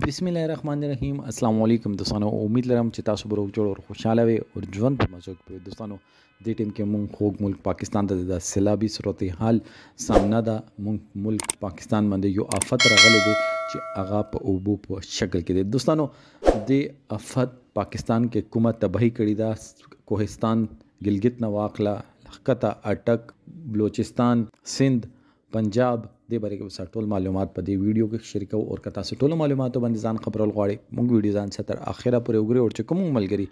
बिस्मिल्लाहिर्रहमानिर्रहीम अस्सलाम वालेकुम दोस्तों। उम्मीद लरम چې تاسو به روغ جوړ او خوشاله وي او ژوند په مزه کوي دوستانو. دې ټیم کې مونږ خوږ ملک پاکستان ته د سیلابي صورتحال سامنا ده. مونږ ملک پاکستان باندې یو آفت راغلی دی چې هغه په اوبو په شکل کې دی دوستانو. د آفت پاکستان کې کومه تباہی کړې ده، کوهستان، ګلګت نه واخله، لخکته، اټک، بلوچستان، سندھ، پنجاب، دې باره کې به ټول معلومات په دې ویډیو کې شریکو. او که تاسو ټولو معلوماتو باندې ځان خبرول غواړئ، مونږ ویډیو ځان سره تر اخره پورې وګورئ. او چې کوم ملګري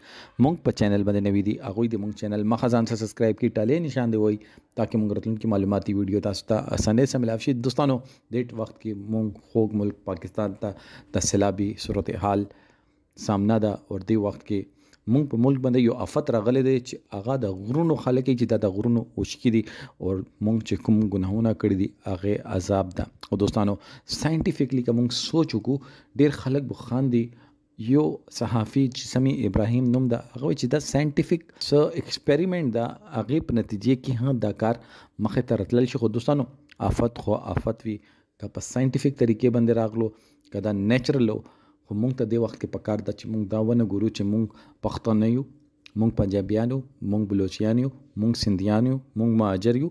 مونږ په چینل باندې نوي دي هغوی د مونږ چینل مخه ځان سره سبسکرایب کړي، ټاله نشان دی وای تاکہ مونږ راتلونکي معلوماتي ویډیو تاسو ته اسانۍ سره ملاو شي دوستانو. دې وخت کې مونږ خوږ ملک پاکستان ته د سیلابي صورتحال سامنا ده. او دې وخت کې مونږ په ملک باندې یو آفت راغلی دی چې هغه د غرونو خلک چې د غرونو وشکي دي او مونږ چې کوم ګناهونه کړي دي هغه عذاب ده. او دوستانو ساينټیفیکلی که مونږ سوچ وکړو، ډیر خلک به خاندي. یو صحافي چې سمی ابراهیم نوم ده هغه چې دا ساينټیفیک س ایکسپریمنٹ ده، هغه په نتیجې کې هم دا کار مخه ته راتلل شي. خو دوستانو آفت خو آفت وي، که په ساينټیفیک طریقې باندې راغلو که دا نیچرل خو مونږ ته دې وخت کې پکار ده چې مونږ دا ونه ګورو چې مونږ پښتانه یو، مونږ پنجابیان یو، مونږ بلوچیان یو، مونږ سندhiان یو، مونږ مهاجر یو.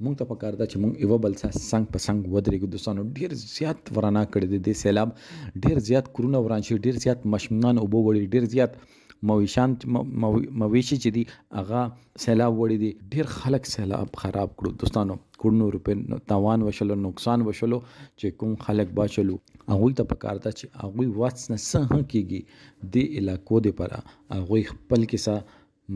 مونږ ته پکار ده چې مونږ یو بل سره څنګ په څنګ ودرېږو دوستانو. ډېر زیات ورانه کړی دی د سیلاب، ډېر زیات کورونه وران شي، ډېر زیات ماشومان اوبه وړي، ډېر زیات مویشي چې دي هغه سیلاب وړي دي. ډېر خلک سیلاب خراب کړو دوستانو، کروڑونو روپے تاوان وشلو، نقصان وشلو. چې کوم خلک باشلو هغوی ته پکار ده چې هغوی واس نه څه هم کېږي د علاقو دپاره هغوی خپل کیسه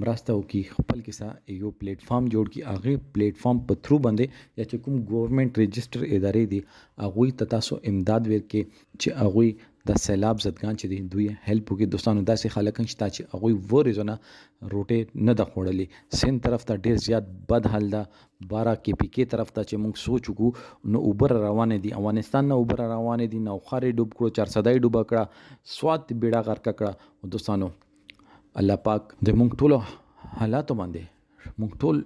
مرسته وکړي، خپل کیسه یو پلیټ فارم جوړ کړي. هغې پلیټ فارم په تھرو باندې یا چې کوم ګورنمنټ رجسټر ادارې دي هغوی ته تاسو امداد ورکړي چې هغوی د سیلاب زدګان چې دي دوی هیلپ وکړي دوستانو. داسې خلک هم شته چې هغوی ورځونه روټۍ نه ده خوړلې. سیند طرف ته ډېر زیات بد حال ده، 12 KPK طرف ته چې موږ سوچ وکړو نو اوبه روانې دي، افغانستان نه اوبه روانې دي، نوخار یې ډوب کړو، چارسده یې ډوبه کړه، سوات بیړه غرقه کړه. دوستانو الله پاک د موږ ټولو حالاتو باندې، موږ ټول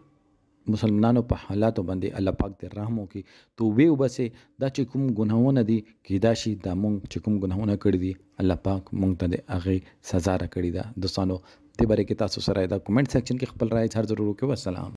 مسلمانانو په حالاتو باندې الله پاک دې رحم وکړي. توبې وباسئ. دا چې کوم ګناهونه دي کیدای شي دا موږ چې کوم ګناهونه کړي دي الله پاک موږ ته د هغې سزا راکړې ده دوستانو. دې باره کې تاسو سره دا کمنټ سیکشن کې خپل رائے ظاهر ضرور وکړئ. والسلام.